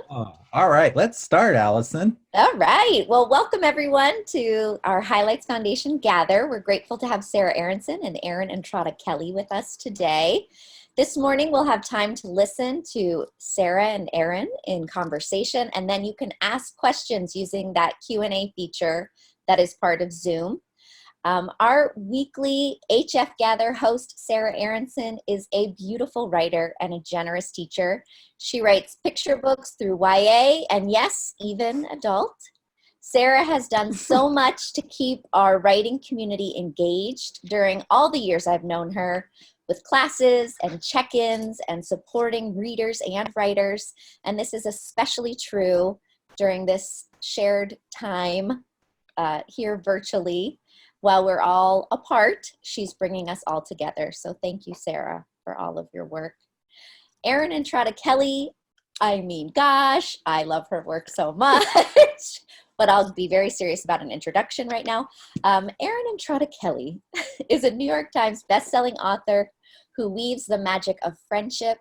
All right, let's start, Allison. All right. Well, welcome everyone to our Highlights Foundation Gather. We're grateful to have Sarah Aronson and Erin Entrada Kelly with us today. This morning, we'll have time to listen to Sarah and Erin in conversation, and then you can ask questions using that Q&A feature that is part of Zoom. Our weekly HF Gather host, Sarah Aronson, is a beautiful writer and a generous teacher. She writes picture books through YA and, yes, even adult. Sarah has done so much to keep our writing community engaged during all the years I've known her, with classes and check-ins and supporting readers and writers. And this is especially true during this shared time here virtually. While we're all apart, she's bringing us all together. So thank you, Sarah, for all of your work. Erin Entrada Kelly, I mean, gosh, I love her work so much. But I'll be very serious about an introduction right now. Erin Entrada Kelly is a New York Times bestselling author who weaves the magic of friendship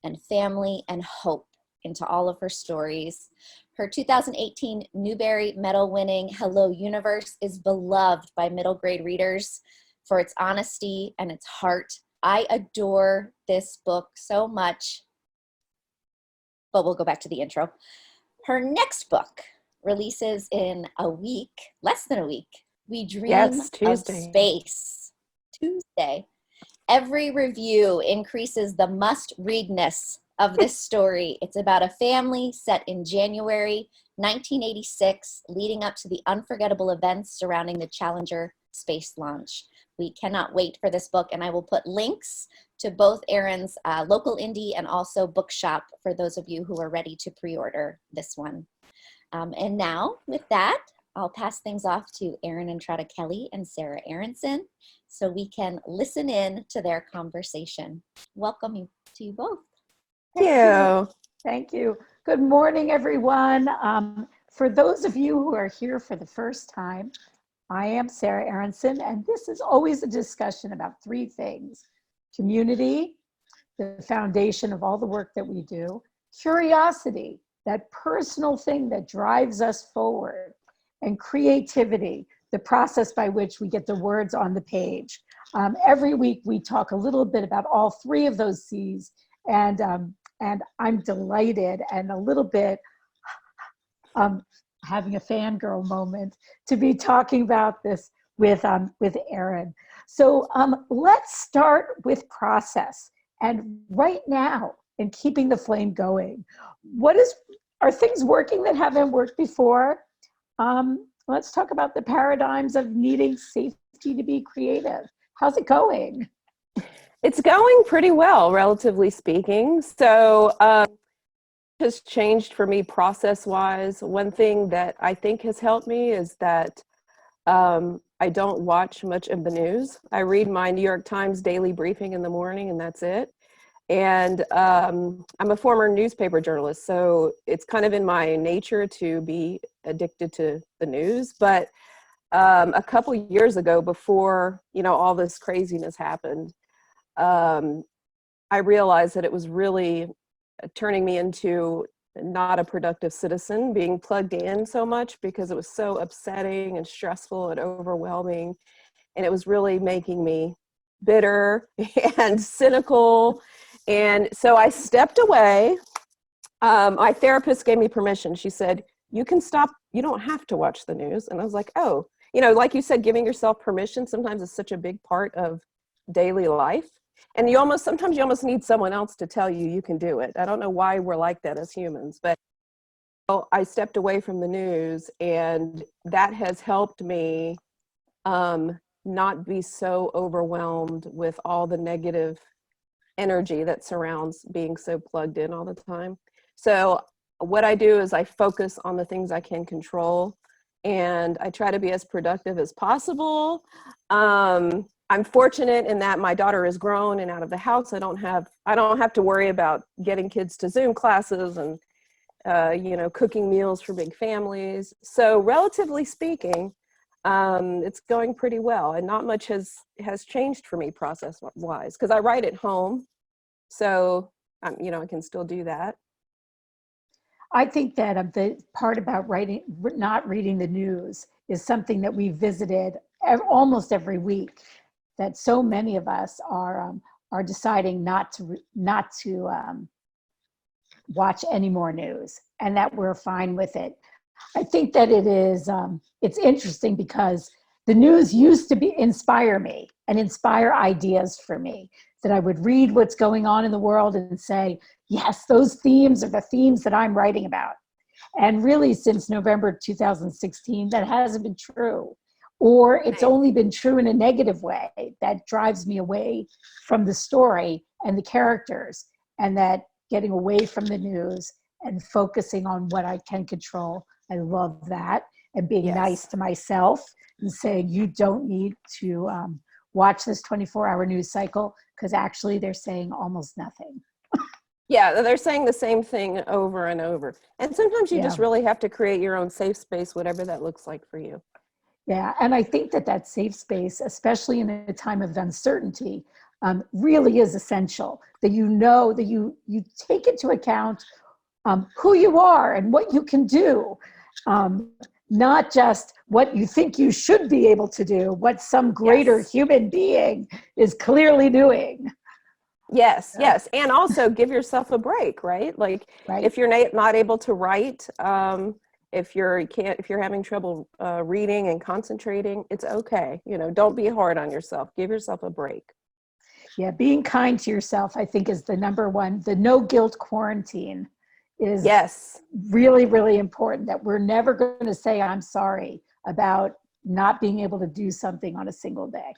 and family and hope into all of her stories. Her 2018 Newbery Medal-winning Hello Universe is beloved by middle grade readers for its honesty and its heart. I adore this book so much, but we'll go back to the intro. Her next book releases in a week, less than a week. We Dream of Space, Tuesday. Every review increases the must-readness of this story. It's about a family set in January 1986, leading up to the unforgettable events surrounding the Challenger space launch. We cannot wait for this book, and I will put links to both Erin's local indie and also bookshop for those of you who are ready to pre-order this one. And now, with that, I'll pass things off to Erin Entrada Kelly and Sarah Aronson so we can listen in to their conversation. Welcome to you both. Thank you. Thank you. Good morning, everyone. For those of you who are here for the first time, I am Sarah Aronson, and this is always a discussion about three things: community, the foundation of all the work that we do; curiosity, that personal thing that drives us forward; and creativity, the process by which we get the words on the page. Every week we talk a little bit about all three of those C's, and I'm delighted and a little bit having a fangirl moment to be talking about this with Erin. So let's start with process. And right now, in keeping the flame going, are things working that haven't worked before? Let's talk about the paradigms of needing safety to be creative. How's it going? It's going pretty well, relatively speaking. So has changed for me process-wise. One thing that I think has helped me is that I don't watch much of the news. I read my New York Times daily briefing in the morning, and that's it. And I'm a former newspaper journalist, so it's kind of in my nature to be addicted to the news. But a couple years ago, before all this craziness happened, I realized that it was really turning me into not a productive citizen, being plugged in so much because it was so upsetting and stressful and overwhelming. And it was really making me bitter and cynical. And so I stepped away. My therapist gave me permission. She said, you can stop. You don't have to watch the news. And I was like, oh, like you said, giving yourself permission sometimes is such a big part of daily life. And sometimes you almost need someone else to tell you can do it. I don't know why we're like that as humans, but I stepped away from the news, and that has helped me not be so overwhelmed with all the negative energy that surrounds being so plugged in all the time. So what I do is I focus on the things I can control, and I try to be as productive as possible. I'm fortunate in that my daughter is grown and out of the house. I don't have to worry about getting kids to Zoom classes and cooking meals for big families. So relatively speaking, it's going pretty well, and not much has changed for me process wise, because I write at home, so I can still do that. I think that the part about not reading the news is something that we visited almost every week. That so many of us are deciding not to watch any more news, and that we're fine with it. I think that it's interesting because the news used to inspire me and inspire ideas for me, that I would read what's going on in the world and say, yes, those themes are the themes that I'm writing about. And really, since November 2016, that hasn't been true. Or it's only been true in a negative way that drives me away from the story and the characters, and that getting away from the news and focusing on what I can control. I love that. And being nice to myself and saying, you don't need to watch this 24-hour news cycle, because actually they're saying almost nothing. Yeah, they're saying the same thing over and over. And sometimes you just really have to create your own safe space, whatever that looks like for you. Yeah, and I think that safe space, especially in a time of uncertainty, really is essential. That you know that you take into account who you are and what you can do, not just what you think you should be able to do, what some greater human being is clearly doing. Yes, yes. And also give yourself a break, right? Like if you're not able to write, if you're having trouble reading and concentrating, it's okay. You know, don't be hard on yourself. Give yourself a break. Yeah, being kind to yourself, I think, is the number one. The no guilt quarantine is really, really important, that we're never going to say I'm sorry about not being able to do something on a single day.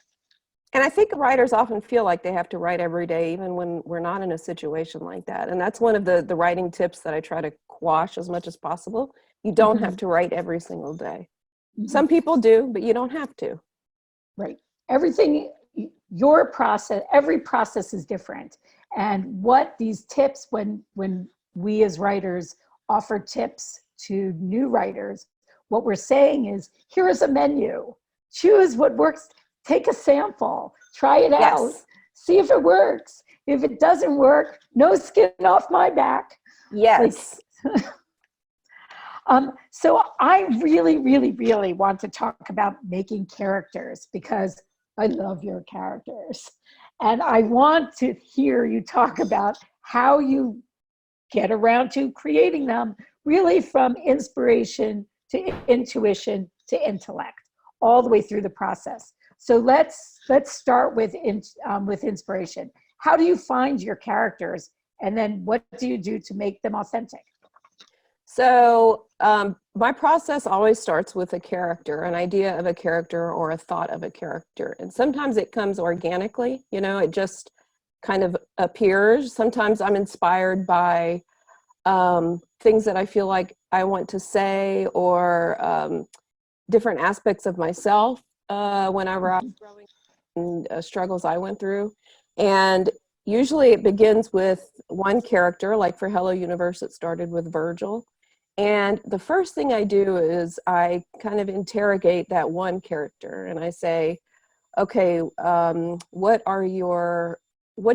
And I think writers often feel like they have to write every day, even when we're not in a situation like that. And that's one of the writing tips that I try to quash as much as possible. You don't have to write every single day. Some people do, but you don't have to. Right. Everything, your process, every process is different. And what these tips, when we as writers offer tips to new writers, what we're saying is, here is a menu. Choose what works. Take a sample, try it out, see if it works. If it doesn't work, no skin off my back. Yes. So I really, really, really want to talk about making characters, because I love your characters. And I want to hear you talk about how you get around to creating them, really from inspiration to intuition to intellect, all the way through the process. So let's start with inspiration. How do you find your characters, and then what do you do to make them authentic? So my process always starts with a character, an idea of a character or a thought of a character. And sometimes it comes organically, you know, it just kind of appears. Sometimes I'm inspired by things that I feel like I want to say, or different aspects of myself whenever I was growing up, and struggles I went through. And usually it begins with one character, like for Hello Universe, it started with Virgil. And the first thing I do is I kind of interrogate that one character, and I say, okay, what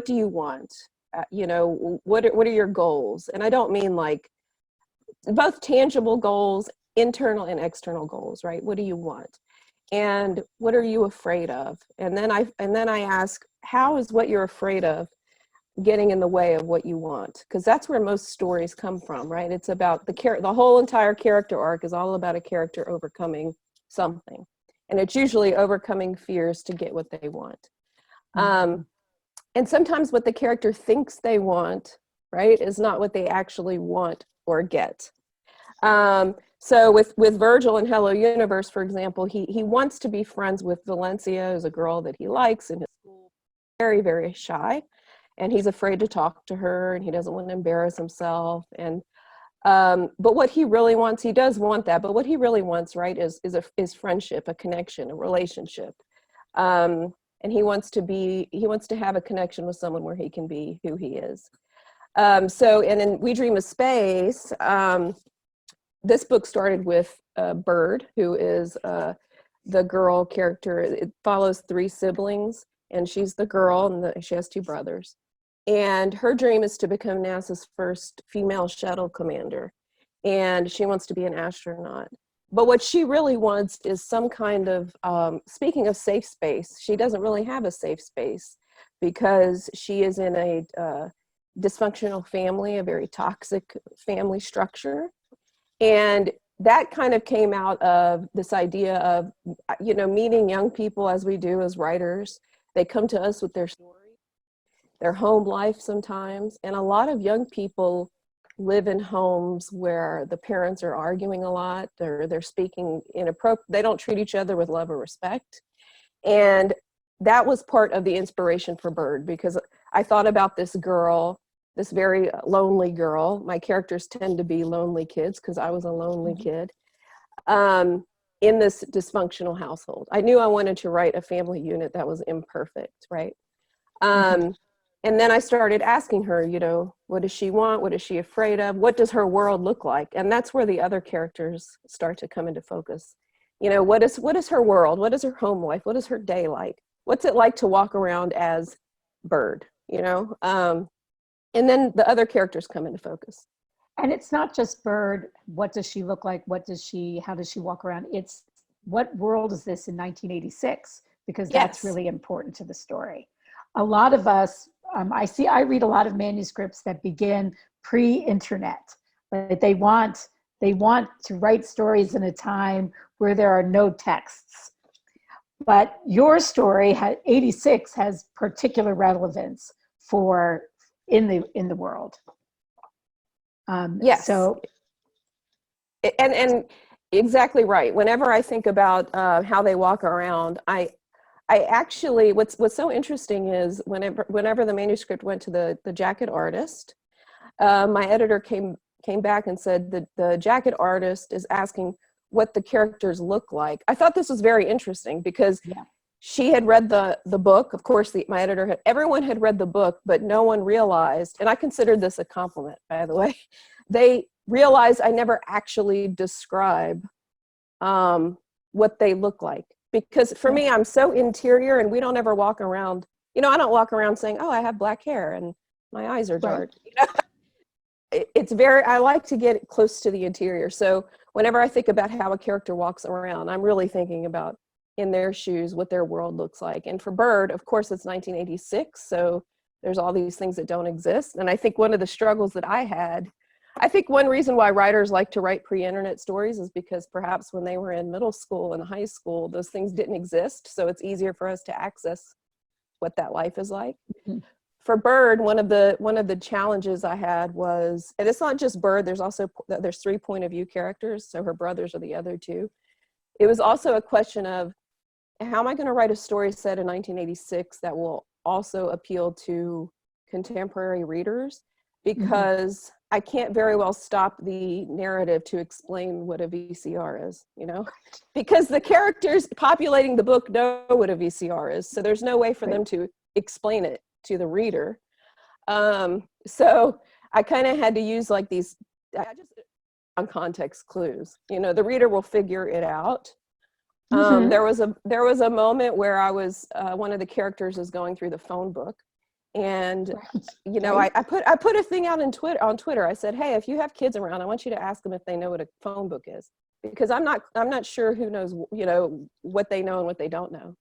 do you want? You know, what are your goals? And I don't mean like both tangible goals, internal and external goals, right? What do you want? And what are you afraid of? And then I ask, how is what you're afraid of getting in the way of what you want? Because that's where most stories come from, right? It's about the whole entire character arc is all about a character overcoming something, and it's usually overcoming fears to get what they want. And sometimes what the character thinks they want, right, is not what they actually want or get. So with Virgil in Hello Universe, for example, he wants to be friends with Valencia, who's a girl that he likes in his school, very, very shy. And he's afraid to talk to her, and he doesn't want to embarrass himself. And but what he really wants, he does want that, but what he really wants, right, is friendship, a connection, a relationship. And he wants to have a connection with someone where he can be who he is. So, and in We Dream of Space, this book started with Bird, who is the girl character. It follows 3 siblings, and she's the girl, and she has 2 brothers. And her dream is to become NASA's first female shuttle commander. and she wants to be an astronaut. But what she really wants is some kind of, speaking of safe space, she doesn't really have a safe space because she is in a dysfunctional family, a very toxic family structure. And that kind of came out of this idea of, meeting young people as we do as writers. They come to us with their story, their home life sometimes. And a lot of young people live in homes where the parents are arguing a lot, or they're speaking inappropriate. They don't treat each other with love or respect. And that was part of the inspiration for Bird, because I thought about this girl, this very lonely girl. My characters tend to be lonely kids because I was a lonely kid in this dysfunctional household. I knew I wanted to write a family unit that was imperfect, right? And then I started asking her, what does she want? What is she afraid of? What does her world look like? And that's where the other characters start to come into focus. What is her world? What is her home life? What is her day like? What's it like to walk around as Bird, and then the other characters come into focus. And it's not just Bird. What does she look like? How does she walk around? It's what world is this in 1986? Because that's really important to the story. A lot of us, I read a lot of manuscripts that begin pre-internet. Like they want to write stories in a time where there are no texts. But your story, 86, has particular relevance in the world. Yes. So, and exactly right. Whenever I think about how they walk around, I actually, what's so interesting is whenever the manuscript went to the jacket artist, my editor came back and said that the jacket artist is asking what the characters look like. I thought this was very interesting because she had read the book. Of course, my editor everyone had read the book, but no one realized, and I considered this a compliment, by the way, they realized I never actually describe what they look like. Because for me, I'm so interior, and we don't ever walk around, I don't walk around saying, oh, I have black hair and my eyes are dark. Right. I like to get close to the interior. So whenever I think about how a character walks around, I'm really thinking about in their shoes, what their world looks like. And for Bird, of course, it's 1986. So there's all these things that don't exist. And I think one of the struggles that I think one reason why writers like to write pre-internet stories is because perhaps when they were in middle school and high school, those things didn't exist. So it's easier for us to access what that life is like. Mm-hmm. For Bird, one of the challenges I had was, and it's not just Bird, there's 3 point of view characters. So her brothers are the other two. It was also a question of, how am I going to write a story set in 1986 that will also appeal to contemporary readers? Because I can't very well stop the narrative to explain what a VCR is, because the characters populating the book know what a VCR is. So there's no way for them to explain it to the reader. So I kind of had to use like these on context clues. The reader will figure it out. There was a moment where I was one of the characters is going through the phone book, and I put a thing out on Twitter. I said, hey, if you have kids around, I want you to ask them if they know what a phone book is, because I'm not sure who knows what they know and what they don't know.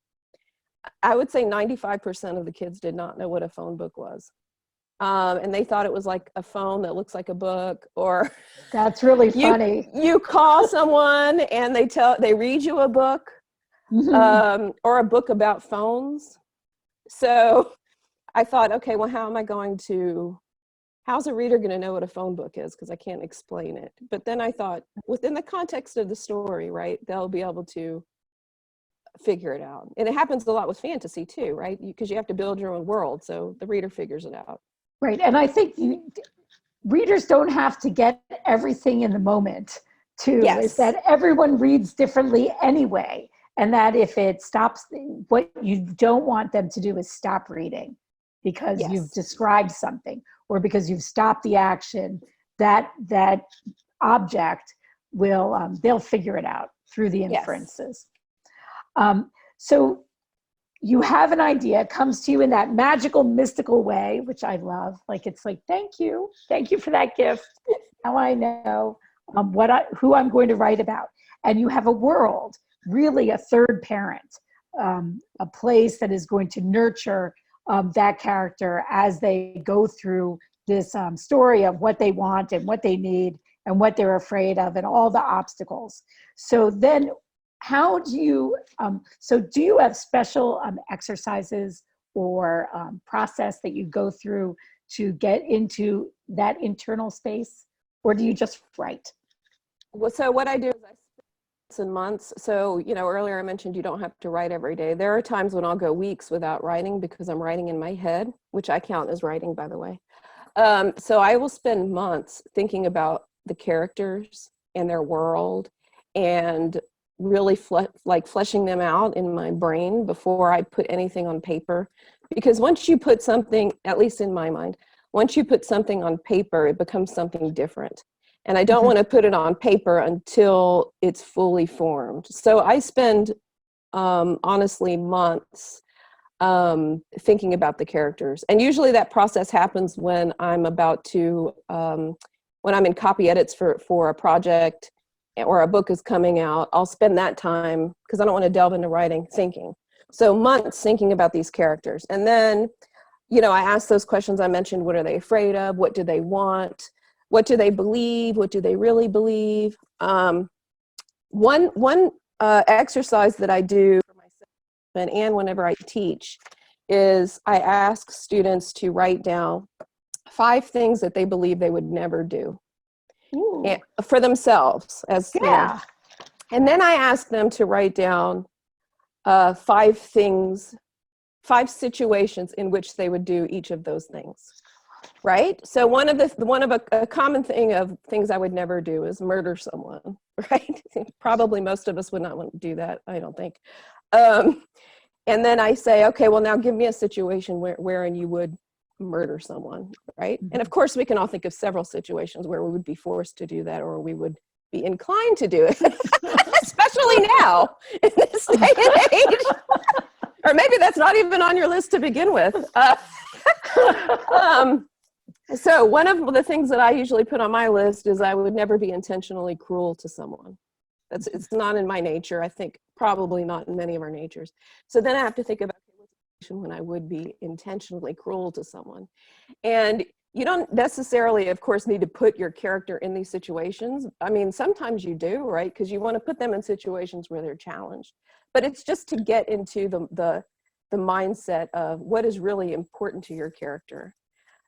I would say 95% of the kids did not know what a phone book was. And they thought it was like a phone that looks like a book, or that's really funny. You call someone and they read you a book, or a book about phones. So I thought, okay, well, how's a reader going to know what a phone book is? Because I can't explain it. But then I thought, within the context of the story, right, they'll be able to figure it out. And it happens a lot with fantasy too, right? Because you have to build your own world. So the reader figures it out. Right. And I think readers don't have to get everything in the moment too. Yes. Is that everyone reads differently anyway. And that if it stops, what you don't want them to do is stop reading because you've described something, or because you've stopped the action, that object will, they'll figure it out through the inferences. So you have an idea, it comes to you in that magical, mystical way, which I love. Like, it's like, thank you for that gift. Now I know who I'm going to write about. And you have a world, really a third parent, a place that is going to nurture that character as they go through this story of what they want and what they need and what they're afraid of and all the obstacles. So then how do you, do you have special exercises or process that you go through to get into that internal space, or do you just write? Well, so what I do is I spend months. So, you know, earlier I mentioned you don't have to write every day. There are times when I'll go weeks without writing because I'm writing in my head, which I count as writing, by the way. So I will spend months thinking about the characters and their world and really fleshing them out in my brain before I put anything on paper. Because once you put something, at least in my mind, once you put something on paper, it becomes something different. And I don't want to put it on paper until it's fully formed. So I spend, honestly, months thinking about the characters. And usually that process happens when I'm about to, when I'm in copy edits for a project or a book is coming out. I'll spend that time, because I don't want to delve into writing, thinking. So months thinking about these characters. And then, you know, I ask those questions I mentioned. What are they afraid of? What do they want? What do they believe? What do they really believe? One exercise that I do for myself and whenever I teach is I ask students to write down 5 things that they believe they would never do for themselves. As you know. And then I ask them to write down 5 situations in which they would do each of those things. Right? So a common thing of things I would never do is murder someone, right? Probably most of us would not want to do that, I don't think. And then I say, okay, well, now give me a situation wherein you would murder someone, right? And of course, we can all think of several situations where we would be forced to do that, or we would be inclined to do it, especially now in this day and age. Or maybe that's not even on your list to begin with. So one of the things that I usually put on my list is I would never be intentionally cruel to someone. It's not in my nature. I think probably not in many of our natures. So then I have to think about when I would be intentionally cruel to someone. And you don't necessarily, of course, need to put your character in these situations. I mean, sometimes you do, right? Because you want to put them in situations where they're challenged. But it's just to get into the mindset of what is really important to your character.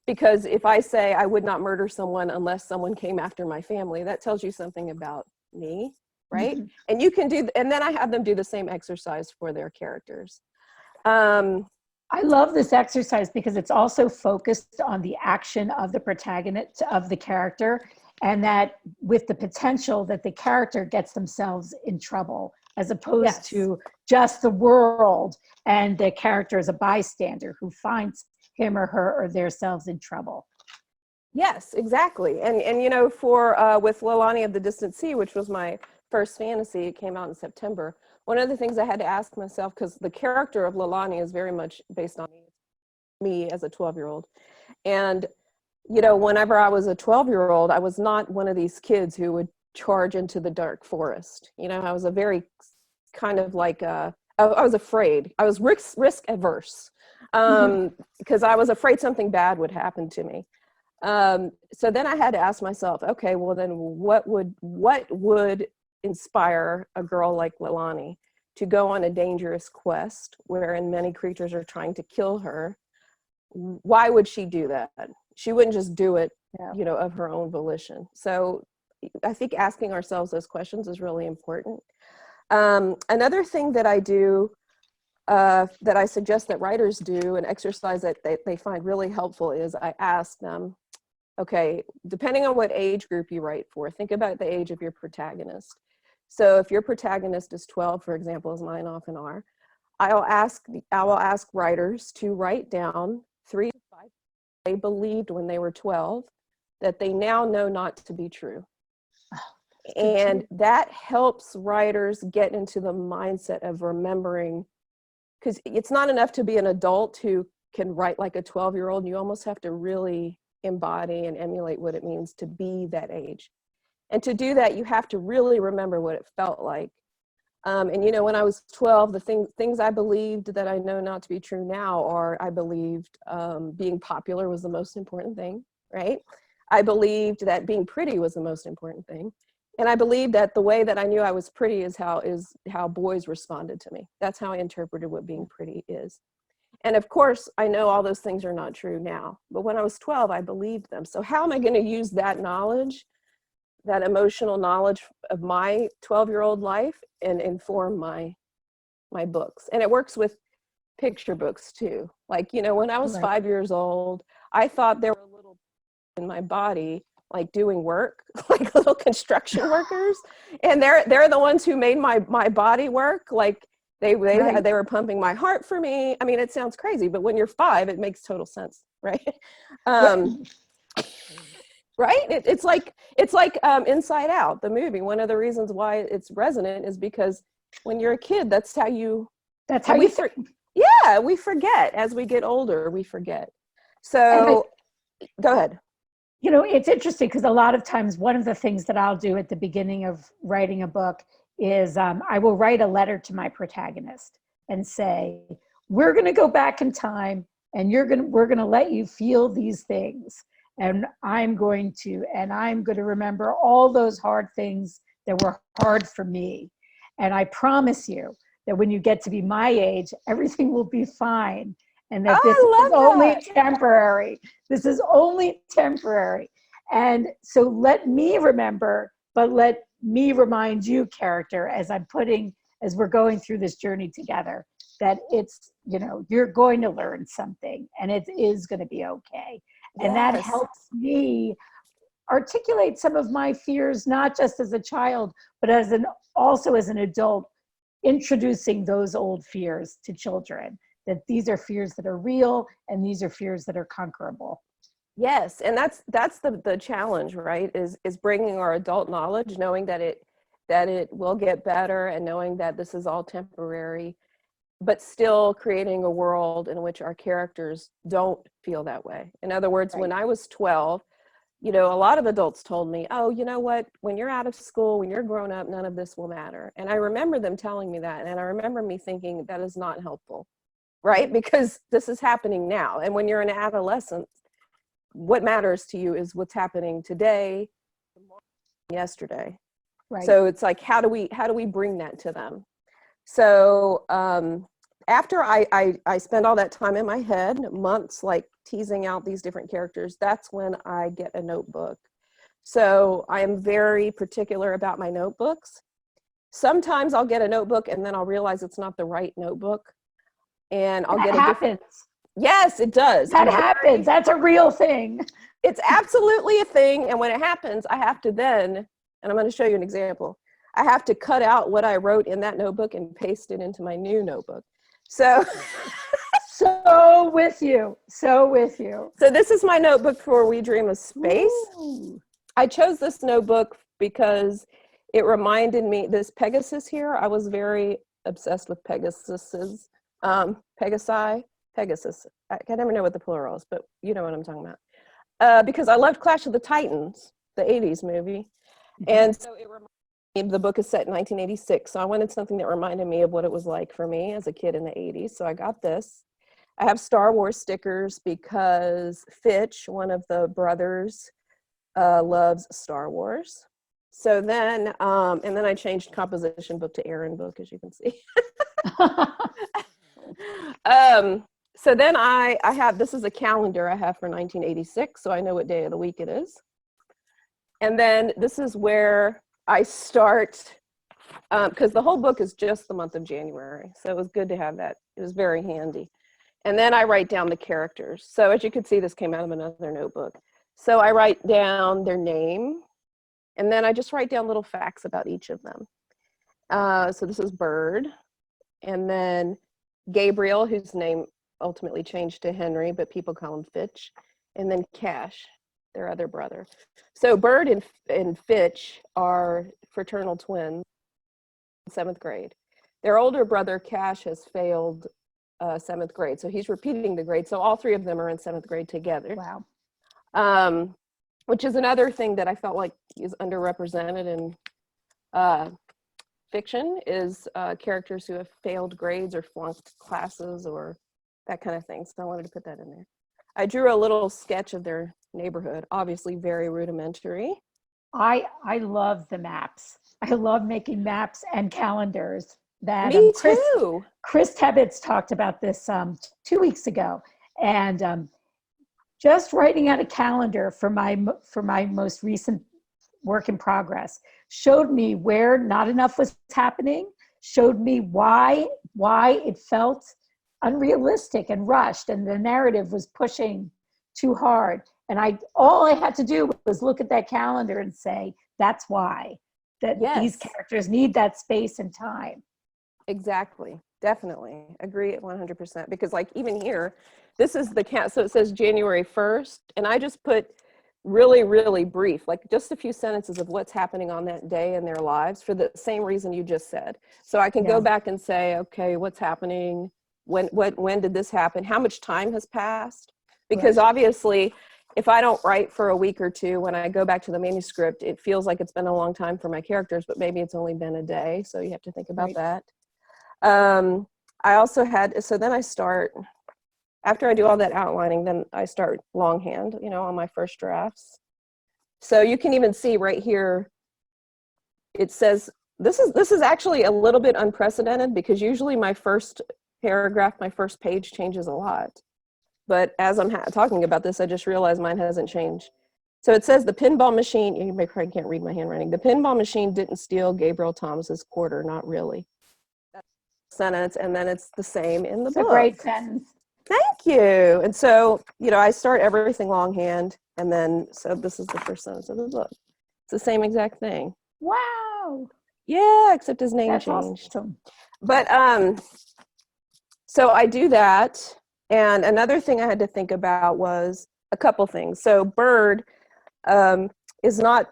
Because if I say I would not murder someone unless someone came after my family, that tells you something about me, right? And you can do, and then I have them do the same exercise for their characters. I love this exercise because it's also focused on the action of the protagonist, of the character, and that with the potential that the character gets themselves in trouble, as opposed to just the world and the character as a bystander who finds him or her or themselves in trouble. Yes, exactly. And you know, for with Leilani of the Distant Sea, which was my first fantasy, it came out in September. One of the things I had to ask myself, because the character of Leilani is very much based on me as a 12-year-old. And, you know, whenever I was a 12-year-old, I was not one of these kids who would charge into the dark forest. You know, I was a very kind of like, I was afraid. I was risk averse because I was afraid something bad would happen to me. So then I had to ask myself, okay, well then what would inspire a girl like Leilani to go on a dangerous quest wherein many creatures are trying to kill her? Why would she do that? She wouldn't just do it, you know, of her own volition. So I think asking ourselves those questions is really important. Another thing that I do, that I suggest that writers do, an exercise that they find really helpful, is I ask them, okay, depending on what age group you write for, think about the age of your protagonist. So if your protagonist is 12, for example, as mine often are, I will ask writers to write down 3 to 5 they believed when they were 12 that they now know not to be true. And that helps writers get into the mindset of remembering, because it's not enough to be an adult who can write like a 12-year-old. You almost have to really embody and emulate what it means to be that age. And to do that, you have to really remember what it felt like. And when I was 12, the things I believed that I know not to be true now are, I believed being popular was the most important thing, right? I believed that being pretty was the most important thing. And I believed that the way that I knew I was pretty is how boys responded to me. That's how I interpreted what being pretty is. And of course, I know all those things are not true now. But when I was 12, I believed them. So how am I going to use that knowledge, that emotional knowledge of my 12-year-old life, and inform my books? And it works with picture books too. Like, when I was 5 years old, I thought there were little in my body like doing work, like little construction workers, and they're the ones who made my body work. Like they were pumping my heart for me. I mean, it sounds crazy, but when you're 5, it makes total sense, right? Right? It's like Inside Out, the movie. One of the reasons why it's resonant is because when you're a kid, that's how you think. Yeah, we forget as we get older. We forget. So go ahead. It's interesting because a lot of times one of the things that I'll do at the beginning of writing a book is I will write a letter to my protagonist and say, we're going to go back in time and we're going to let you feel these things. And I'm going to remember all those hard things that were hard for me. And I promise you that when you get to be my age, everything will be fine. And that this is only temporary. This is only temporary. And so let me remember, but let me remind you, character, as we're going through this journey together, that it's, you're going to learn something and it is going to be okay. And that helps me articulate some of my fears, not just as a child, but also as an adult, introducing those old fears to children. That these are fears that are real and these are fears that are conquerable. Yes, and that's the challenge, right? Is bringing our adult knowledge, knowing that it will get better, and knowing that this is all temporary, but still creating a world in which our characters don't feel that way. In other words, when I was 12, a lot of adults told me, oh, you know what, when you're out of school, when you're grown up, none of this will matter. And I remember them telling me that, and I remember me thinking that is not helpful. Right? Because this is happening now. And when you're an adolescent, what matters to you is what's happening today, yesterday. Right. So it's like, how do we bring that to them? So after I spend all that time in my head, months, like teasing out these different characters, that's when I get a notebook. So I am very particular about my notebooks. Sometimes I'll get a notebook and then I'll realize it's not the right notebook. And I'll get a different. Yes, it does. That happens. That's a real thing. It's absolutely a thing. And when it happens, I have to then, and I'm going to show you an example, I have to cut out what I wrote in that notebook and paste it into my new notebook. So so with you. So this is my notebook for We Dream of Space. Ooh. I chose this notebook because it reminded me, this Pegasus here, I was very obsessed with Pegasus. Pegasus. I never know what the plural is, but you know what I'm talking about. Because I loved Clash of the Titans, the 80s movie. And so it reminded me, the book is set in 1986. So I wanted something that reminded me of what it was like for me as a kid in the 80s. So I got this. I have Star Wars stickers because Fitch, one of the brothers, loves Star Wars. So then, and then I changed composition book to Erin book, as you can see. So then I have, this is a calendar I have for 1986, so I know what day of the week it is. And then this is where I start, because the whole book is just the month of January, so it was good to have that. It was very handy. And then I write down the characters. So as you can see, this came out of another notebook. So I write down their name, and then I just write down little facts about each of them. So this is Bird, and then Gabriel, whose name ultimately changed to Henry, but people call him Fitch, and then Cash, their other brother. So Bird and Fitch are fraternal twins in 7th grade. Their older brother, Cash, has failed 7th grade, so he's repeating the grade. So all 3 of them are in 7th grade together. Wow. which is another thing that I felt like is underrepresented in fiction, is characters who have failed grades or flunked classes or that kind of thing. So I wanted to put that in there. I drew a little sketch of their neighborhood, obviously very rudimentary. I love the maps. I love making maps and calendars. That Me Chris too. Tebbets talked about this 2 weeks ago, and just writing out a calendar for my most recent work in progress showed me where not enough was happening, showed me why it felt unrealistic and rushed, and the narrative was pushing too hard. And all I had to do was look at that calendar and say, that's why, that these characters need that space and time. Exactly. Definitely. Agree at 100%. Because like even here, this is the cat. So it says January 1st. And I just put really, really brief, like just a few sentences of what's happening on that day in their lives for the same reason you just said. So I can go back and say, okay, what's happening? When did this happen? How much time has passed? Because obviously, if I don't write for a week or two, when I go back to the manuscript, it feels like it's been a long time for my characters, but maybe it's only been a day. So you have to think about that. I also had, so then I start, after I do all that outlining, then I start longhand, on my first drafts. So you can even see right here, it says, this is actually a little bit unprecedented because usually my first paragraph, my first page changes a lot. But as I'm talking about this, I just realized mine hasn't changed. So it says the pinball machine, you probably can't read my handwriting. The pinball machine didn't steal Gabriel Thomas's quarter, not really. That's a sentence, and then it's the same in the book. It's a great sentence. Thank you. And so, I start everything longhand, and then, so this is the first sentence of the book. It's the same exact thing. Wow. Yeah, except his name changed. Awesome. But, so I do that. And another thing I had to think about was a couple things. So Bird is not,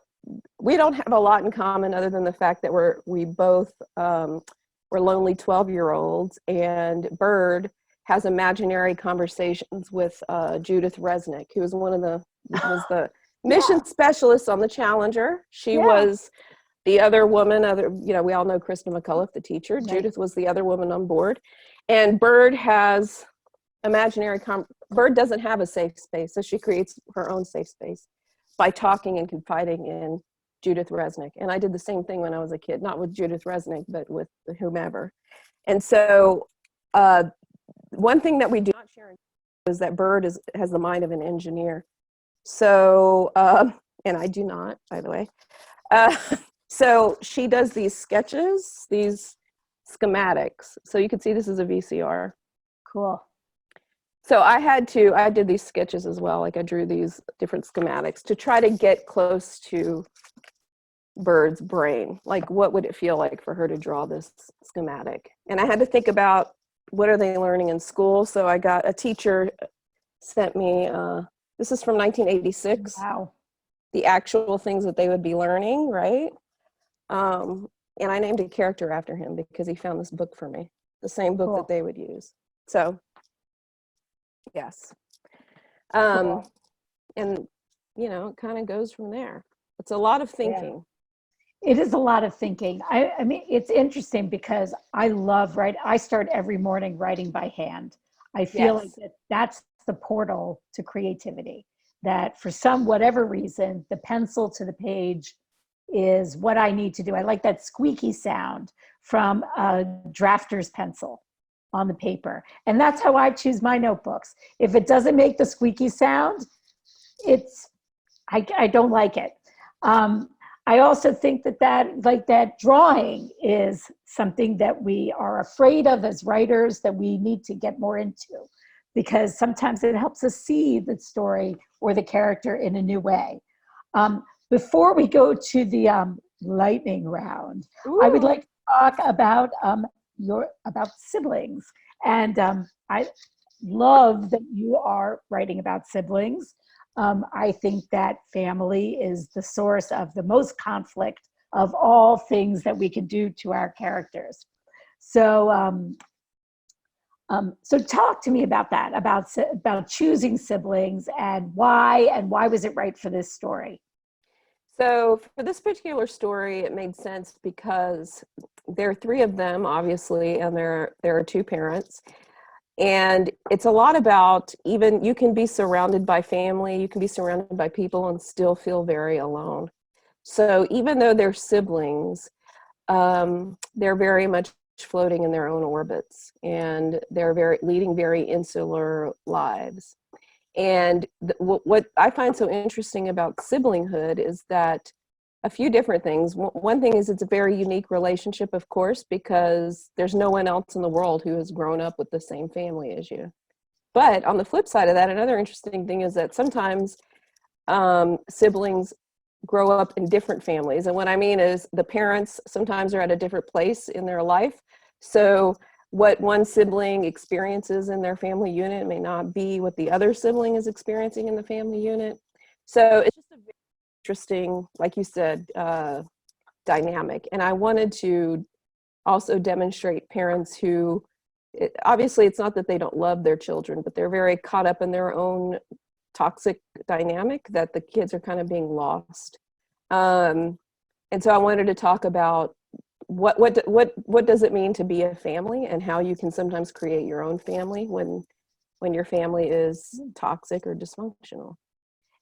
we don't have a lot in common other than the fact that we both were lonely 12-year-olds, and Bird has imaginary conversations with Judith Resnick, who was was the mission specialist on the Challenger. She was the other woman, we all know Krista McCullough, the teacher. Right. Judith was the other woman on board. And Bird has Bird doesn't have a safe space, so she creates her own safe space by talking and confiding in Judith Resnick. And I did the same thing when I was a kid, not with Judith Resnick, but with whomever. And so one thing that we do not share is that Bird has the mind of an engineer. So, and I do not, by the way. So she does these sketches, these schematics. So you can see this is a VCR. Cool. So I did these sketches as well. Like I drew these different schematics to try to get close to Bird's brain. Like what would it feel like for her to draw this schematic? And I had to think about what are they learning in school. So I got a teacher sent me, this is from 1986. Wow. The actual things that they would be learning, right? And I named a character after him because he found this book for me, the same book that they would use. So, yes. And, it kind of goes from there. It's a lot of thinking. Yeah. It is a lot of thinking. I mean, it's interesting because I love writing. I start every morning writing by hand. I feel like that's the portal to creativity. That for whatever reason, the pencil to the page is what I need to do. I like that squeaky sound from a drafter's pencil on the paper. And that's how I choose my notebooks. If it doesn't make the squeaky sound, I don't like it. I also think that drawing is something that we are afraid of as writers that we need to get more into, because sometimes it helps us see the story or the character in a new way. Before we go to the lightning round, I would like to talk about siblings. And I love that you are writing about siblings. I think that family is the source of the most conflict of all things that we can do to our characters. So So talk to me about that, about choosing siblings and why was it right for this story? So for this particular story, it made sense because there are three of them, obviously, and there are two parents. And it's a lot about, even you can be surrounded by family, you can be surrounded by people and still feel very alone. So even though they're siblings, they're very much floating in their own orbits, and they're leading very insular lives. And what I find so interesting about siblinghood is that a few different things. One thing is it's a very unique relationship, of course, because there's no one else in the world who has grown up with the same family as you. But on the flip side of that, another interesting thing is that sometimes siblings grow up in different families. And what I mean is the parents sometimes are at a different place in their life. So what one sibling experiences in their family unit may not be what the other sibling is experiencing in the family unit. So it's just a very interesting, like you said, dynamic. And I wanted to also demonstrate parents who, obviously it's not that they don't love their children, but they're very caught up in their own toxic dynamic that the kids are kind of being lost. And so I wanted to talk about what does it mean to be a family, and how you can sometimes create your own family when your family is toxic or dysfunctional.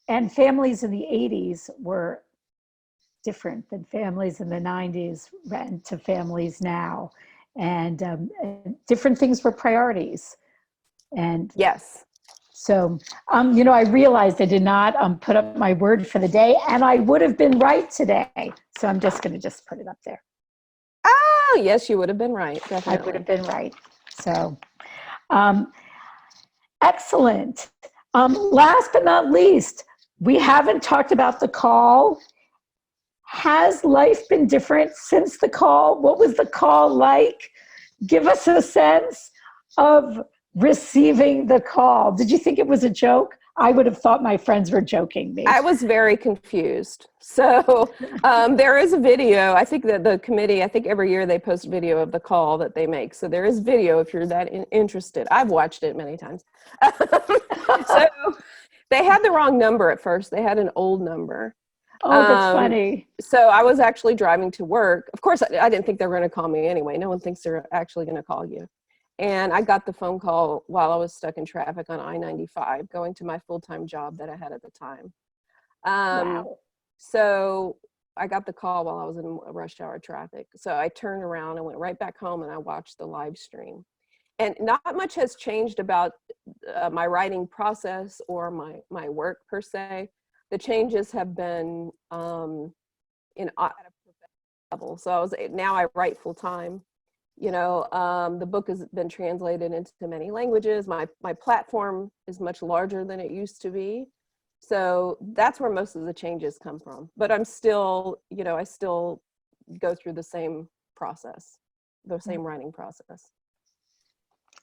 And families in the 80s were different than families in the 90s and to families now. And different things were priorities. And Yes. so, I realized I did not put up my word for the day, and I would have been right today. So I'm just going to put it up there. Oh, yes, you would have been right. Definitely. I would have been right. So, excellent. Last but not least, we haven't talked about the call. Has life been different since the call? What was the call like? Give us a sense of receiving the call. Did you think it was a joke? I would have thought my friends were joking me. I was very confused. So there is a video. I think that the committee, I think every year they post video of the call that they make. So there is video if you're that interested. I've watched it many times. So they had the wrong number at first. They had an old number. Oh, that's funny. So I was actually driving to work. Of course, I didn't think they were going to call me anyway. No one thinks they're actually going to call you. And I got the phone call while I was stuck in traffic on I-95, going to my full-time job that I had at the time. Wow. So I got the call while I was in rush hour traffic. So I turned around and went right back home, and I watched the live stream. And not much has changed about my writing process or my work per se. The changes have been at a professional level. So now I write full time. The book has been translated into many languages. My platform is much larger than it used to be. So that's where most of the changes come from. But I'm still, I still go through the same process, the same writing process.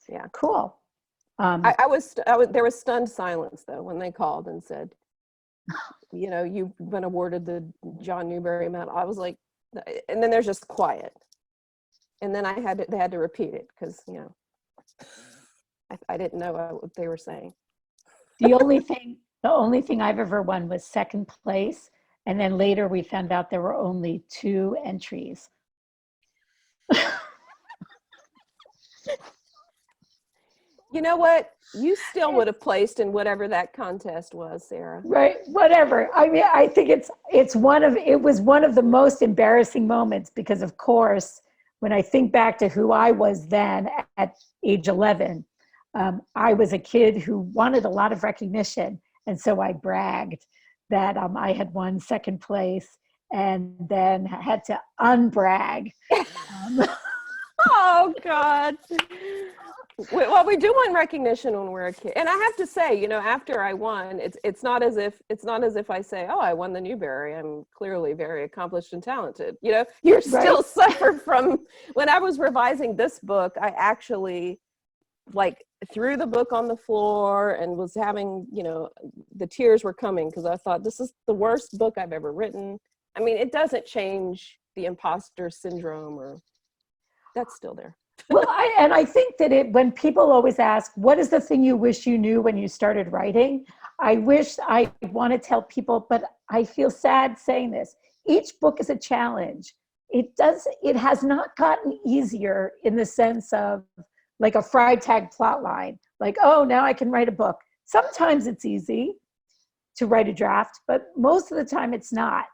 Yeah. Cool. There was stunned silence though when they called and said, you've been awarded the John Newbery Medal. I was like, and then there's just quiet. And then they had to repeat it because, I didn't know what they were saying. The only thing I've ever won was second place. And then later we found out there were only 2 entries. You know what? You still would have placed in whatever that contest was, Sarah. Right, whatever. I mean, I think it was one of the most embarrassing moments because, of course, when I think back to who I was then at age 11, I was a kid who wanted a lot of recognition. And so I bragged that I had won second place, and then had to unbrag. Oh, God. Well, we do want recognition when we're a kid, and I have to say, after I won, it's not as if I say, "Oh, I won the Newbery. I'm clearly very accomplished and talented." You're still suffer from. When I was revising this book, I actually threw the book on the floor and was having, the tears were coming because I thought this is the worst book I've ever written. I mean, it doesn't change the imposter syndrome, or that's still there. Well, I think that when people always ask, what is the thing you wish you knew when you started writing? I wish I want to tell people, but I feel sad saying this. Each book is a challenge. It has not gotten easier in the sense of like a Freitag plot line. Like, oh, now I can write a book. Sometimes it's easy to write a draft, but most of the time it's not.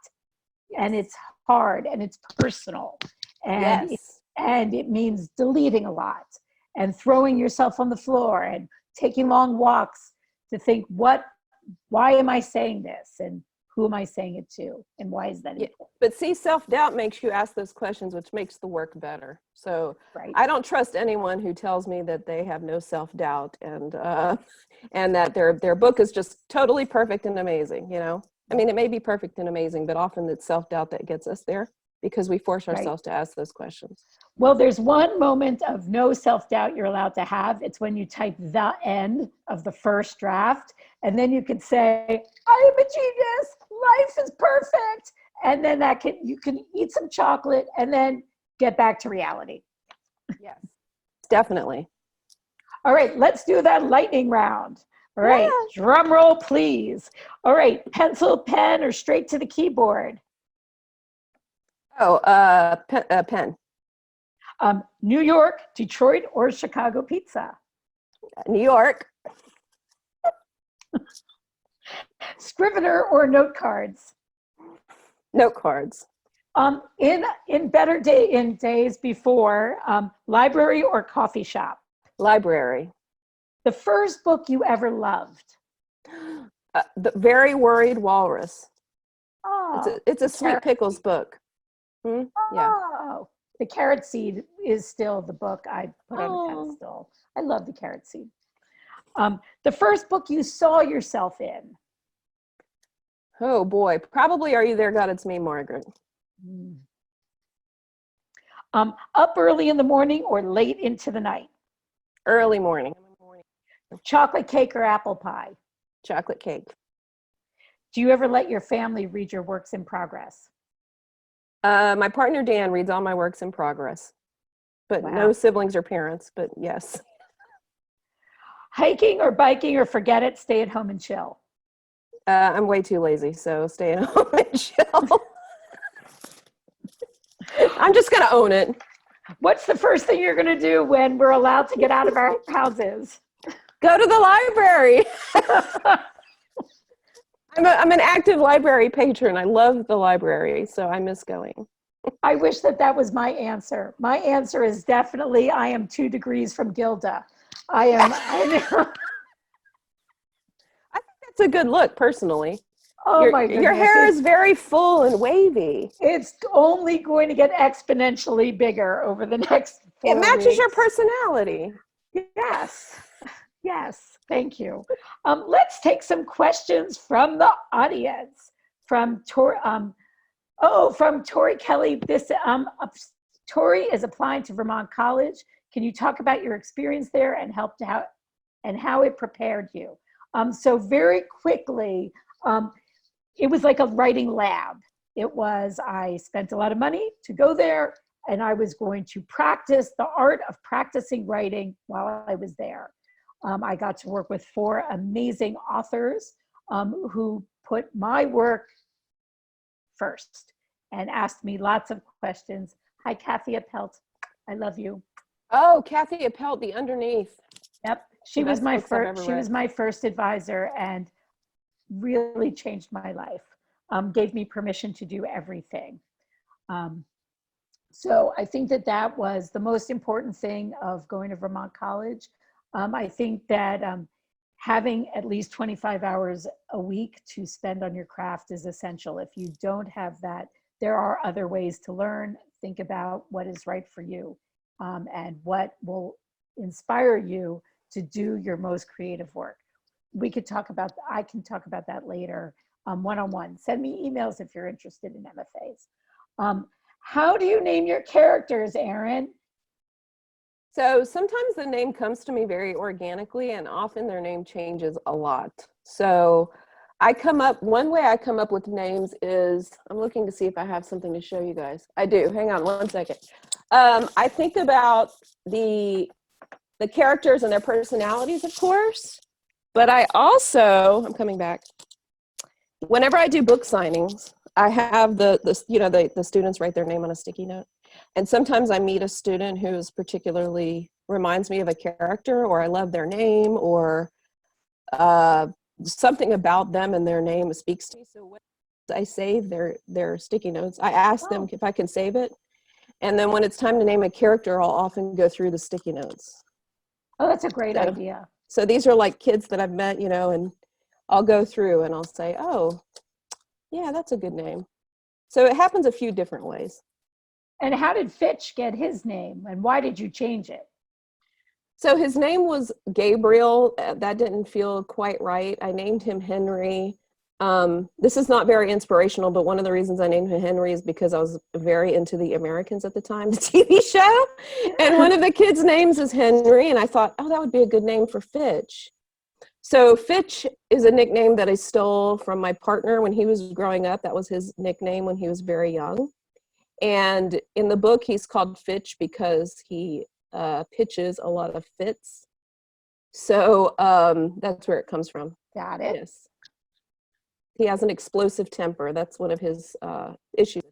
And it's hard and it's personal. And Yes. and it means deleting a lot and throwing yourself on the floor and taking long walks to think, why am I saying this? And who am I saying it to? And why is that Yeah. important? But see, self-doubt makes you ask those questions, which makes the work better. So Right. I don't trust anyone who tells me that they have no self-doubt and that their book is just totally perfect and amazing, you know? I mean, it may be perfect and amazing, but often it's self-doubt that gets us there because we force Right. ourselves to ask those questions. Well, there's one moment of no self-doubt you're allowed to have. It's when you type the end of the first draft, and then you can say, I am a genius, life is perfect. And then you can eat some chocolate and then get back to reality. Yes, definitely. All right, let's do that lightning round. All right, drum roll, please. All right, pencil, pen, or straight to the keyboard? Oh, pen. New York, Detroit, or Chicago pizza? New York. Scrivener or note cards? Note cards. In days before, library or coffee shop? Library. The first book you ever loved? The Very Worried Walrus. Oh, It's a Sweet Pickles book. Yeah. Oh, The Carrot Seed is still the book I put on a pedestal. I love The Carrot Seed. The first book you saw yourself in? Oh boy, probably Are You There, God? It's Me, Margaret. Up early in the morning or late into the night? Early morning. Chocolate cake or apple pie? Chocolate cake. Do you ever let your family read your works in progress? My partner Dan reads all my works in progress, but no Wow. siblings or parents, but yes. Hiking or biking or forget it, stay at home and chill? I'm way too lazy, so stay at home and chill. I'm just gonna own it. What's the first thing you're gonna do when we're allowed to get out of our houses? Go to the library. I'm an active library patron. I love the library, so I miss going. I wish that was my answer. My answer is definitely I am 2 degrees from Gilda. I think That's a good look, personally. oh my goodness. Your hair is very full and wavy. It's only going to get exponentially bigger over the next 4 It matches weeks. your personality. Yes. Yes. Thank you. Let's take some questions from the audience. From Tori Kelly. Tori is applying to Vermont College. Can you talk about your experience there and how it prepared you? So very quickly, it was like a writing lab. I spent a lot of money to go there, and I was going to practice the art of practicing writing while I was there. I got to work with 4 amazing authors who put my work first and asked me lots of questions. Hi, Kathy Appelt. I love you. Oh, Kathy Appelt, the Underneath. Yep. She was my first advisor and really changed my life. Gave me permission to do everything. So I think that was the most important thing of going to Vermont College. I think that having at least 25 hours a week to spend on your craft is essential. If you don't have that, there are other ways to learn. Think about what is right for you and what will inspire you to do your most creative work. I can talk about that later one-on-one. Send me emails if you're interested in MFAs. How do you name your characters, Erin? So sometimes the name comes to me very organically, and often their name changes a lot. So one way I come up with names is, I'm looking to see if I have something to show you guys. I do, hang on one second. I think about the characters and their personalities, of course, but I also, I'm coming back. Whenever I do book signings, I have the students write their name on a sticky note. And sometimes I meet a student who's particularly reminds me of a character, or I love their name, or something about them and their name speaks to me. So when I save their sticky notes, I ask them if I can save it. And then when it's time to name a character, I'll often go through the sticky notes. Oh, that's a great idea. So these are like kids that I've met, and I'll go through and I'll say, oh, yeah, that's a good name. So it happens a few different ways. And how did Fitch get his name, and why did you change it? So his name was Gabriel. That didn't feel quite right. I named him Henry. This is not very inspirational, but one of the reasons I named him Henry is because I was very into the Americans at the time, the TV show. And one of the kids' names is Henry. And I thought, oh, that would be a good name for Fitch. So Fitch is a nickname that I stole from my partner when he was growing up. That was his nickname when he was very young. And in the book, he's called Fitch because he pitches a lot of fits. So that's where it comes from. Got it. Yes. He has an explosive temper. That's one of his issues.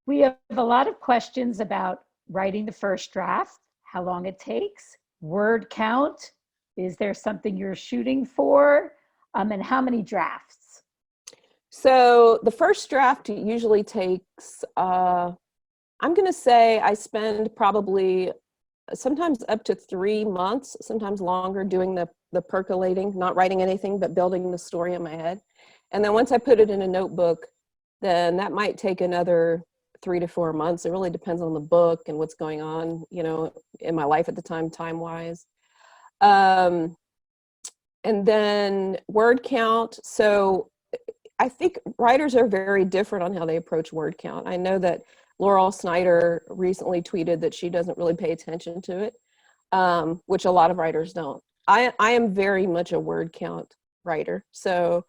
We have a lot of questions about writing the first draft, how long it takes, word count. Is there something you're shooting for? And how many drafts? So the first draft usually takes, I'm going to say I spend probably sometimes up to 3 months, sometimes longer, doing the percolating, not writing anything, but building the story in my head. And then once I put it in a notebook, then that might take another 3 to 4 months. It really depends on the book and what's going on, in my life at the time-wise. And then word count. So I think writers are very different on how they approach word count. I know that Laurel Snyder recently tweeted that she doesn't really pay attention to it, which a lot of writers don't. I am very much a word count writer. So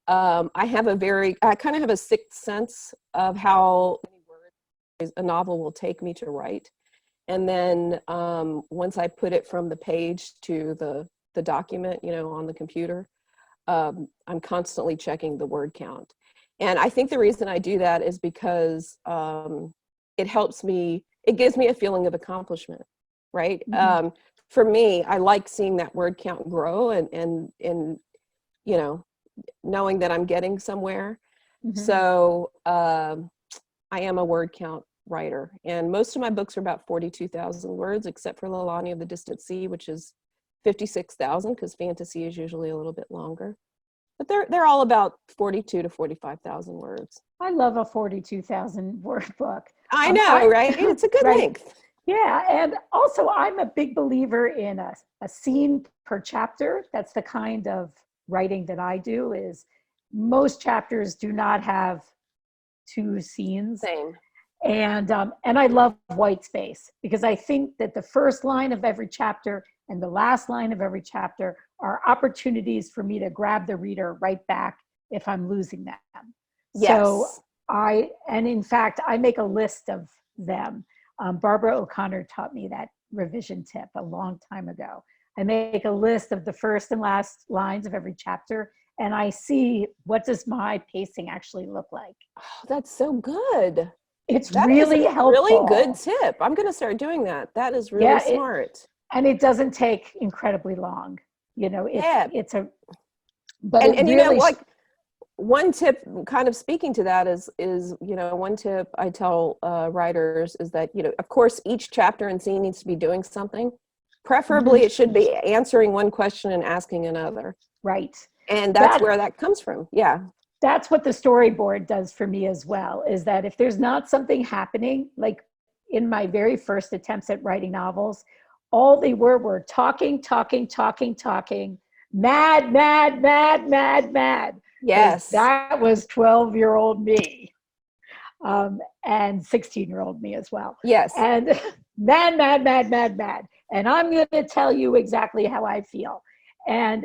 I kind of have a sixth sense of how many words a novel will take me to write. And then once I put it from the page to the document, on the computer, I'm constantly checking the word count. And I think the reason I do that is because it gives me a feeling of accomplishment, right? Mm-hmm. For me, I like seeing that word count grow and knowing that I'm getting somewhere. Mm-hmm. So I am a word count writer. And most of my books are about 42,000 words, except for Lilani of the Distant Sea, which is 56,000, because fantasy is usually a little bit longer. But they're all about 42 to 45,000 words. I love a 42,000 word book. I know, right? It's a good right? length. Yeah, and also I'm a big believer in a scene per chapter. That's the kind of writing that I do. Is most chapters do not have 2 scenes. Same. And I love white space, because I think that the first line of every chapter and the last line of every chapter are opportunities for me to grab the reader right back if I'm losing them. Yes. So in fact, I make a list of them. Barbara O'Connor taught me that revision tip a long time ago. I make a list of the first and last lines of every chapter, and I see, what does my pacing actually look like? Oh, that's so good. That really helpful. Really good tip. I'm going to start doing that. That is really smart. And it doesn't take incredibly long. It's a, but and really, one tip kind of speaking to that is one tip I tell writers is that, of course, each chapter and scene needs to be doing something. Preferably, it should be answering one question and asking another. Right. And that's where that comes from. Yeah. That's what the storyboard does for me as well, is that if there's not something happening, like in my very first attempts at writing novels, all they were talking, mad. Yes. That was 12-year-old me, and 16-year-old me as well. Yes. And mad. And I'm going to tell you exactly how I feel. And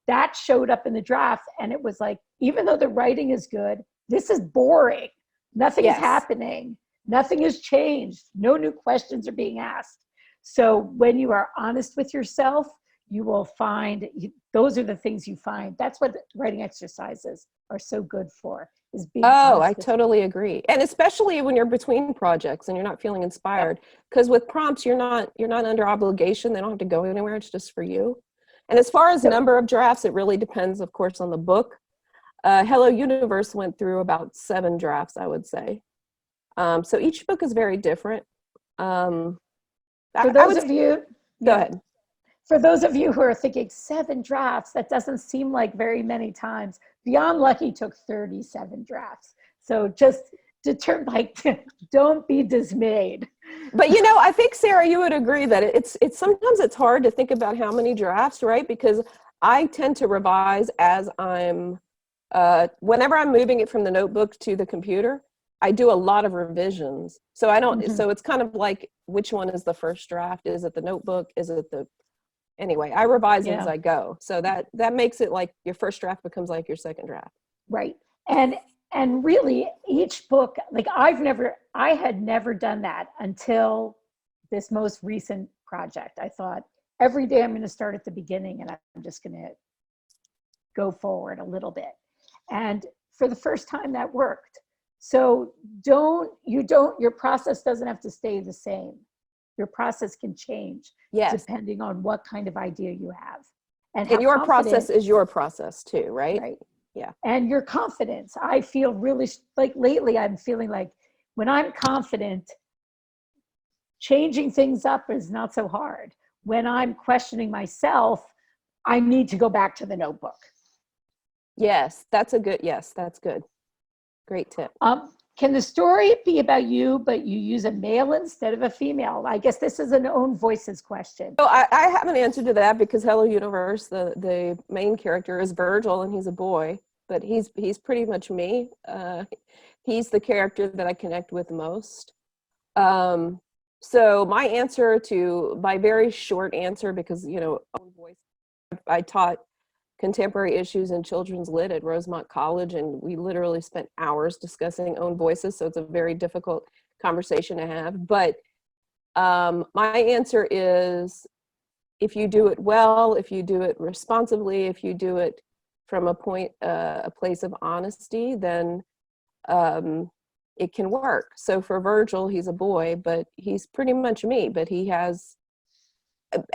that showed up in the draft, and it was like, even though the writing is good, this is boring. Nothing is happening. Nothing has changed. No new questions are being asked. So when you are honest with yourself, you will find, those are the things you find. That's what writing exercises are so good for, is being Oh, honest I with totally agree. And especially when you're between projects and you're not feeling inspired, because with prompts, you're not under obligation. They don't have to go anywhere. It's just for you. And as far as So- number of drafts, it really depends, of course, on the book. Hello Universe went through about 7 drafts, I would say. So each book is very different. For I those would of you, go yeah, ahead. for those of you who are thinking 7 drafts, that doesn't seem like very many times. Beyond Lucky took 37 drafts. So just don't be dismayed. But I think Sarah, you would agree that it's sometimes it's hard to think about how many drafts, right? Because I tend to revise as I'm whenever I'm moving it from the notebook to the computer, I do a lot of revisions. So I don't. Mhm. So it's kind of like, which one is the first draft? Is it the notebook? Is it the anyway? I revise as Yeah. I go. So that makes it like your first draft becomes like your second draft. Right. And really each book, like I had never done that until this most recent project. I thought every day I'm going to start at the beginning and I'm just going to go forward a little bit. And for the first time that worked. So your process doesn't have to stay the same. Your process can change Yes. depending on what kind of idea you have. And And your process confident, is your process too, right? right? Yeah. And your confidence. I feel really, like lately I'm feeling like when I'm confident, changing things up is not so hard. When I'm questioning myself, I need to go back to the notebook. Yes, that's good. Great tip. Can the story be about you, but you use a male instead of a female? I guess this is an own voices question. So I have an answer to that because Hello Universe, the main character is Virgil and he's a boy, but he's pretty much me. He's the character that I connect with most. So my very short answer, because own voice, I taught contemporary issues in children's lit at Rosemont College, and we literally spent hours discussing own voices. So it's a very difficult conversation to have. But my answer is, if you do it well, if you do it responsibly, if you do it from a place of honesty, then it can work. So for Virgil, he's a boy, but he's pretty much me. But he has,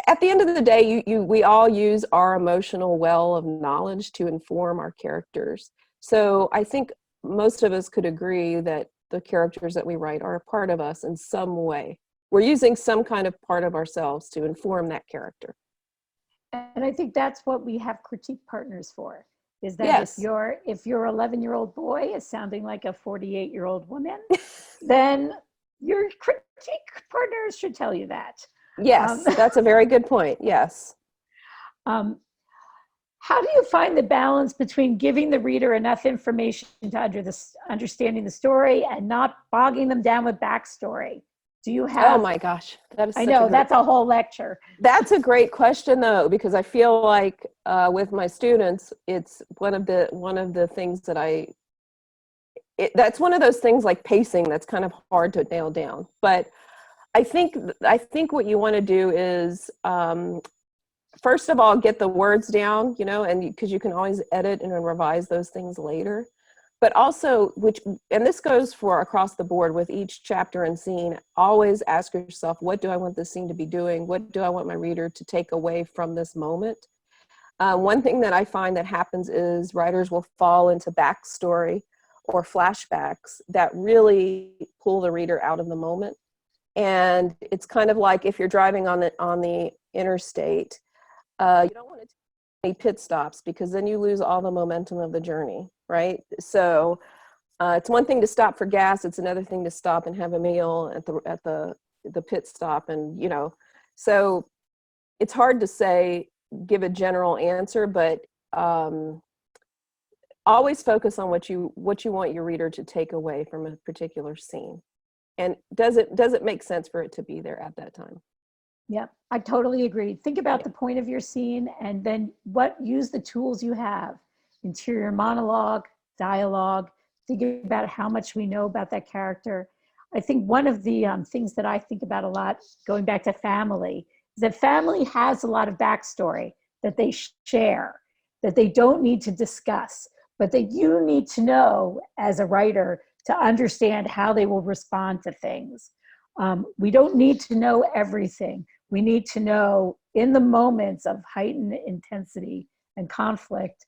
at the end of the day, we all use our emotional well of knowledge to inform our characters. So I think most of us could agree that the characters that we write are a part of us in some way. We're using some kind of part of ourselves to inform that character. And I think that's what we have critique partners for, is that Yes. if your 11-year-old boy is sounding like a 48-year-old woman, then your critique partners should tell you that. Yes, that's a very good point. Yes. How do you find the balance between giving the reader enough information to understanding the story and not bogging them down with backstory? Do you have? Oh my gosh, that is. I know that's a whole lecture. That's a great question, though, because I feel like with my students, it's one of the things that that's one of those things like pacing that's kind of hard to nail down. But I think what you want to do is, first of all, get the words down, and because you can always edit and revise those things later. But also, and this goes for across the board with each chapter and scene, always ask yourself, what do I want this scene to be doing? What do I want my reader to take away from this moment? One thing that I find that happens is writers will fall into backstory or flashbacks that really pull the reader out of the moment. And it's kind of like if you're driving on the interstate, you don't want to take any pit stops because then you lose all the momentum of the journey, right? So it's one thing to stop for gas. It's another thing to stop and have a meal at the pit stop. And, so it's hard to give a general answer, but always focus on what you want your reader to take away from a particular scene. And does it make sense for it to be there at that time? Yeah, I totally agree. Think about the point of your scene and then use the tools you have. Interior monologue, dialogue. Think about how much we know about that character. I think one of the things that I think about a lot, going back to family, is that family has a lot of backstory that they share, that they don't need to discuss, but that you need to know as a writer to understand how they will respond to things. We don't need to know everything. We need to know in the moments of heightened intensity and conflict,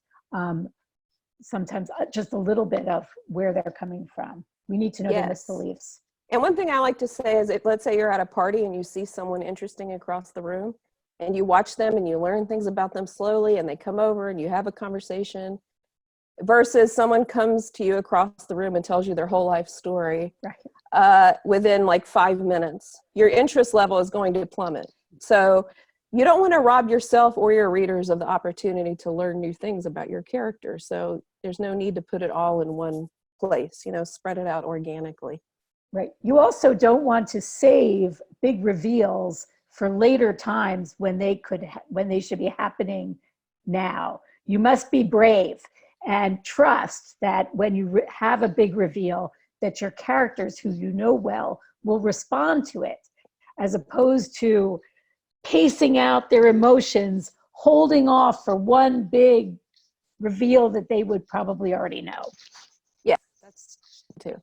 sometimes just a little bit of where they're coming from. We need to know their Yes. misbeliefs. And one thing I like to say is, if let's say you're at a party and you see someone interesting across the room, and you watch them and you learn things about them slowly, and they come over and you have a conversation, versus someone comes to you across the room and tells you their whole life story within like 5 minutes, your interest level is going to plummet. So you don't want to rob yourself or your readers of the opportunity to learn new things about your character. So there's no need to put it all in one place, spread it out organically. Right. You also don't want to save big reveals for later times when they should be happening now. You must be brave and trust that when you have a big reveal, that your characters who you know well will respond to it, as opposed to pacing out their emotions, holding off for one big reveal that they would probably already know. Yeah, that's too.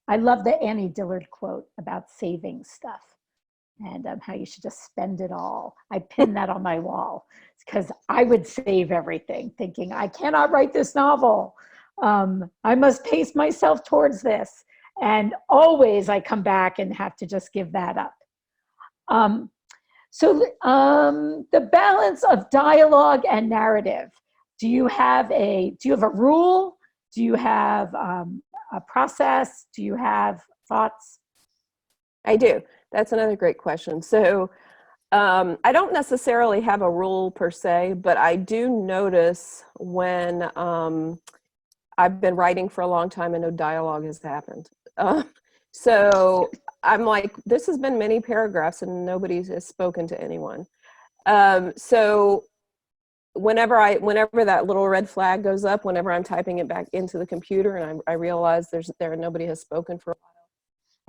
I love the Annie Dillard quote about saving stuff and how you should just spend it all. I pin that on my wall because I would save everything, thinking I cannot write this novel. I must pace myself towards this. And always I come back and have to just give that up. So the balance of dialogue and narrative. Do you have a rule? Do you have a process? Do you have thoughts? I do. That's another great question. So I don't necessarily have a rule per se, but I do notice when I've been writing for a long time and no dialogue has happened. So I'm like, this has been many paragraphs and nobody has spoken to anyone. So whenever that little red flag goes up, whenever I'm typing it back into the computer and I realize nobody has spoken for a while,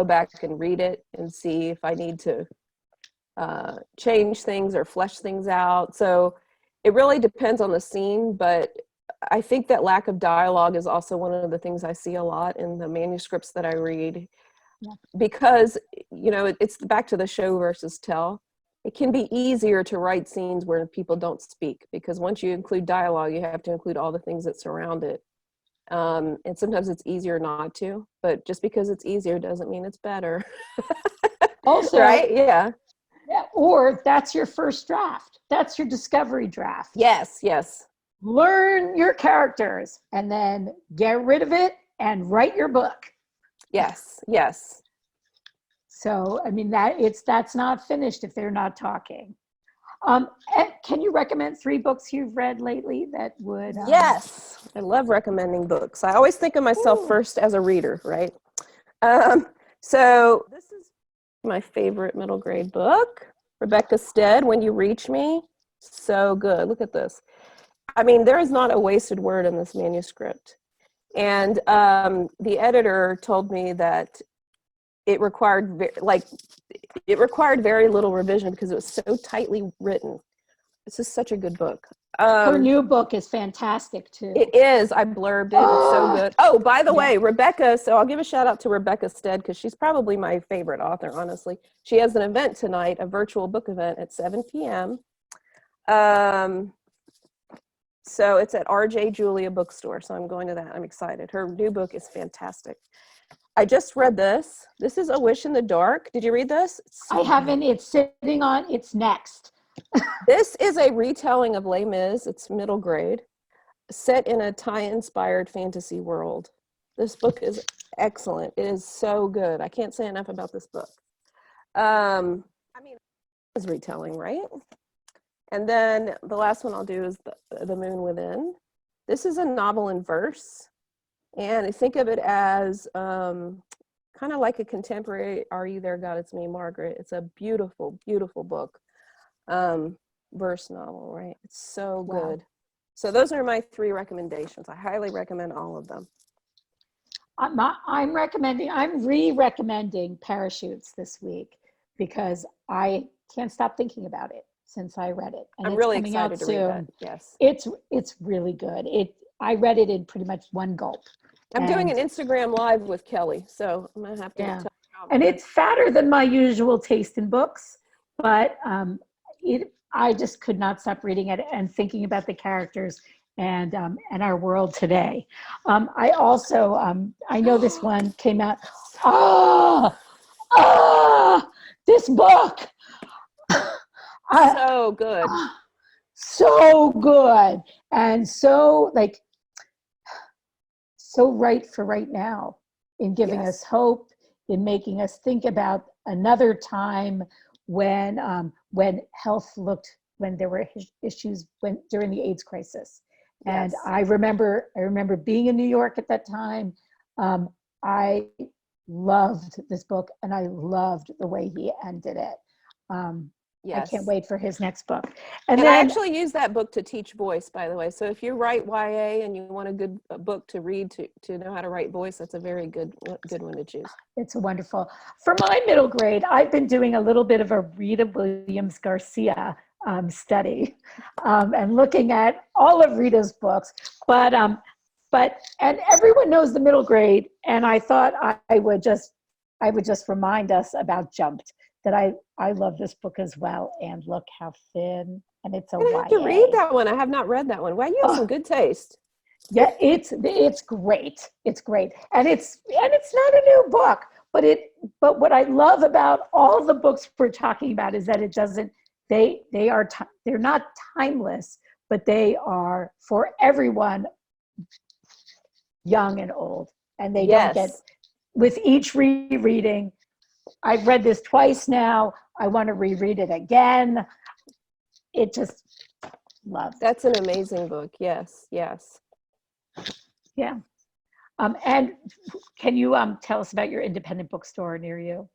go back and read it and see if I need to change things or flesh things out. So it really depends on the scene, but I think that lack of dialogue is also one of the things I see a lot in the manuscripts that I read, because it's back to the show versus tell. It can be easier to write scenes where people don't speak, because once you include dialogue, you have to include all the things that surround it. And sometimes it's easier not to, but just because it's easier doesn't mean it's better. Also, right? Yeah. Or that's your first draft. That's your discovery draft. Yes. Learn your characters and then get rid of it and write your book. Yes. So, I mean, that's not finished if they're not talking. Can you recommend 3 books you've read lately that would? Yes, I love recommending books. I always think of myself first as a reader, right? So this is my favorite middle grade book, Rebecca Stead, When You Reach Me. So good. Look at this. I mean, there is not a wasted word in this manuscript. And the editor told me that it required very little revision because it was so tightly written. This is such a good book. Her new book is fantastic too. It is. I blurbed it. It's so good. Oh, by the way, Rebecca, so I'll give a shout out to Rebecca Stead because she's probably my favorite author, honestly. She has an event tonight, a virtual book event at 7 p.m. So it's at RJ Julia Bookstore. So I'm going to that. I'm excited. Her new book is fantastic. I just read this. This is A Wish in the Dark. Did you read this? I haven't. It's sitting on. It's next. This is a retelling of Les Mis. It's middle grade, set in a Thai-inspired fantasy world. This book is excellent. It is so good. I can't say enough about this book. I mean, it's retelling, right? And then the last one I'll do is The Moon Within. This is a novel in verse. And I think of it as kind of like a contemporary Are You There, God? It's Me, Margaret. It's a beautiful, beautiful book. Verse novel, right? It's so good. So those are my 3 recommendations. I highly recommend all of them. I'm re-recommending Parachutes this week because I can't stop thinking about it since I read it. And I'm it's really coming out excited to read that. soon. Yes. It's really good. I read it in pretty much one gulp. I'm doing an Instagram live with Kelly, so I'm gonna have to Yeah. tell you about And that. it's fatter than my usual taste in books, but I just could not stop reading it and thinking about the characters and our world today. I also I know this one came out. This book. So good. So good and so so right for right now in giving Yes. us hope, in making us think about another time when health looked, when there were issues during the AIDS crisis. And Yes. I remember being in New York at that time. I loved this book and I loved the way he ended it. I Yes. can't wait for his next book. And then I actually use that book to teach voice, by the way. So if you write YA and you want a good book to read to know how to write voice, that's a very good one to choose. it's wonderful. For my middle grade, I've been doing a little bit of a Rita Williams Garcia study and looking at all of Rita's books. But and everyone knows the middle grade, and I thought I would just remind us about Jumped, that I love this book as well. And look how thin, and it's a I have to YA. read that one. I have not read that one. Wow, you have some good taste. Yeah, it's great. It's great, and it's not a new book, but what I love about all the books we're talking about is that it doesn't. They're not timeless, but they are for everyone, young and old, and they don't get. With each rereading, I've read this twice now. I want to reread it again. It just love. That's an amazing book. Yes, yes. Yeah. And can you tell us about your independent bookstore near you,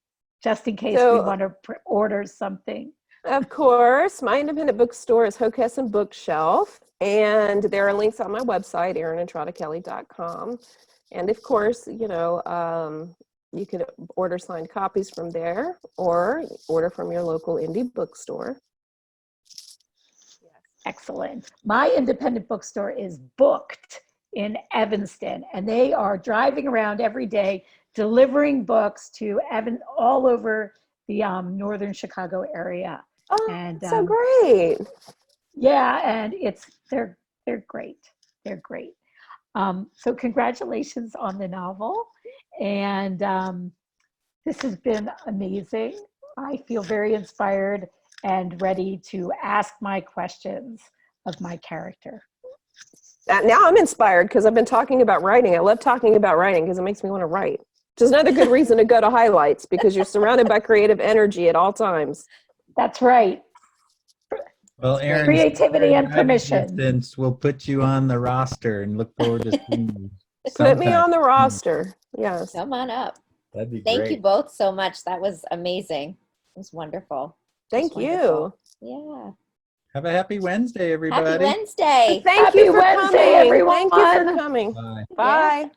just in case we want to order something? Of course, my independent bookstore is Hokessen Bookshelf, and there are links on my website, erinentradakelly.com. And of course, you can order signed copies from there or order from your local indie bookstore. Excellent. My independent bookstore is Booked in Evanston, and they are driving around every day delivering books to all over the northern Chicago area. Oh, and so great. Yeah, and they're great. They're great. So congratulations on the novel, and this has been amazing. I feel very inspired and ready to ask my questions of my character. Now I'm inspired because I've been talking about writing. I love talking about writing because it makes me want to write. Which is another good reason to go to Highlights, because you're surrounded by creative energy at all times. That's right. Well, Erin, creativity and permission. Since we'll put you on the roster and look forward to seeing you. Put me on the roster. Yes. Come on up. That'd be Thank great. you both so much. That was amazing. It was wonderful. Thank you. Yeah. Have a happy Wednesday, everybody. Happy Wednesday. Thank you for coming, everyone. Thank you for coming. Bye. Bye. Yeah.